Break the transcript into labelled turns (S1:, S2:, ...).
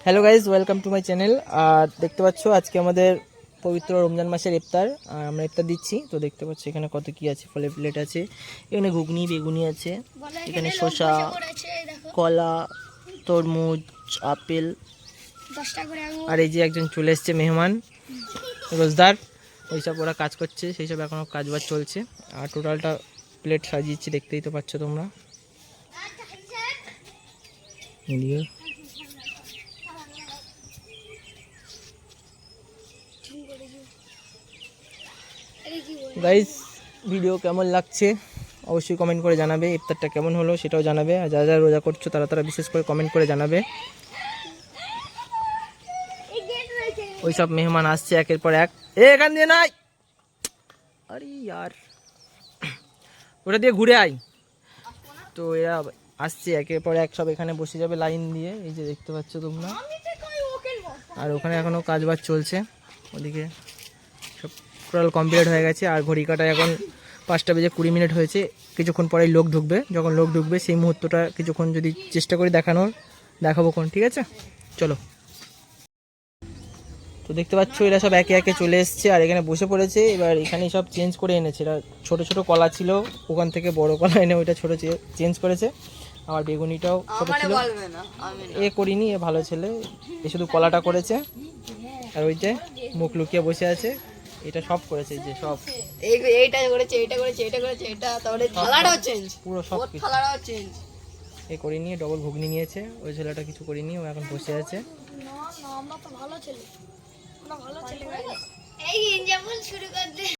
S1: Hello guys, welcome to my channel. আর দেখতে পাচ্ছ আজকে আমাদের পবিত্র রমজান মাসের ইফতার, আর আমরা ইফতার দিচ্ছি। তো দেখতে পাচ্ছ এখানে কত কি আছে, ফলের প্লেট আছে, এখানে ঘুগনি বেগুনি আছে, এখানে শসা, কলা, তরমুজ, আপেল, আর এই যে একজন চলে এসছে মেহমান রোজদার, ওইসব ওরা কাজ করছে, সেই সব এখনও কাজ বাজ চলছে। আর টোটালটা প্লেট সাজিয়েছি, দেখতেই তো পাচ্ছ তোমরা। গাইস, ভিডিও কেমন লাগছে অবশ্যই কমেন্ট করে জানাবে। ইফতারটা কেমন হলো সেটাও জানাবে। আর যারা যারা রোজা করছো তারা বিশেষ করে কমেন্ট করে জানাবে। ওই সব মেহমান আসছে একের পর এক। এখান দিয়ে নাই, আরে ইয়ার, ওটা দিয়ে ঘুরে আয়। তো এরা আসছে একের পর এক, সব এখানে বসে যাবে লাইন দিয়ে, এই যে দেখতে পাচ্ছ তোমরা। আর ওখানে এখনও কাজ বাজ চলছে, ওদিকে সব টোটাল কমপ্লিট হয়ে গেছে। আর ঘড়ি কাটা এখন 5টা বেজে 20 মিনিট হয়েছে। কিছুক্ষণ পরেই লোক ঢুকবে। যখন লোক ঢুকবে সেই মুহূর্তটা কিছুক্ষণ যদি চেষ্টা করি দেখাবো কোন, ঠিক আছে? চলো। তো দেখতে পাচ্ছ এরা সব একে একে চলে এসছে আর এখানে বসে পড়েছে। এবার এখানে সব চেঞ্জ করে এনেছে। এরা ছোট ছোট কলা ছিল, ওখান থেকে বড় কলা এনে ওইটা ছোট চেঞ্জ করেছে। আবার বেগুনিটাও ছোট ছিল, এ করিনি, এ ভালো ছেলে, এ শুধু কলাটা করেছে। আর ওই যে মুখ লুকিয়ে বসে আছে, এটা সব করেছে, যে সব
S2: এইটা করেছে, এটা করেছে, এটা করেছে, এটা তারপরে থালাটাও চেঞ্জ,
S1: পুরো সব কিছু
S2: থালাটাও চেঞ্জ।
S1: এ করে নিয়ে ডবল ঘুগনি নিয়েছে। ওই ছেলেটা কিছু করিনি, ও এখন বসে আছে।
S2: না আমরা তো ভালো ছেলে, আমরা ভালো ছেলে। এই যেমন শুরু করতে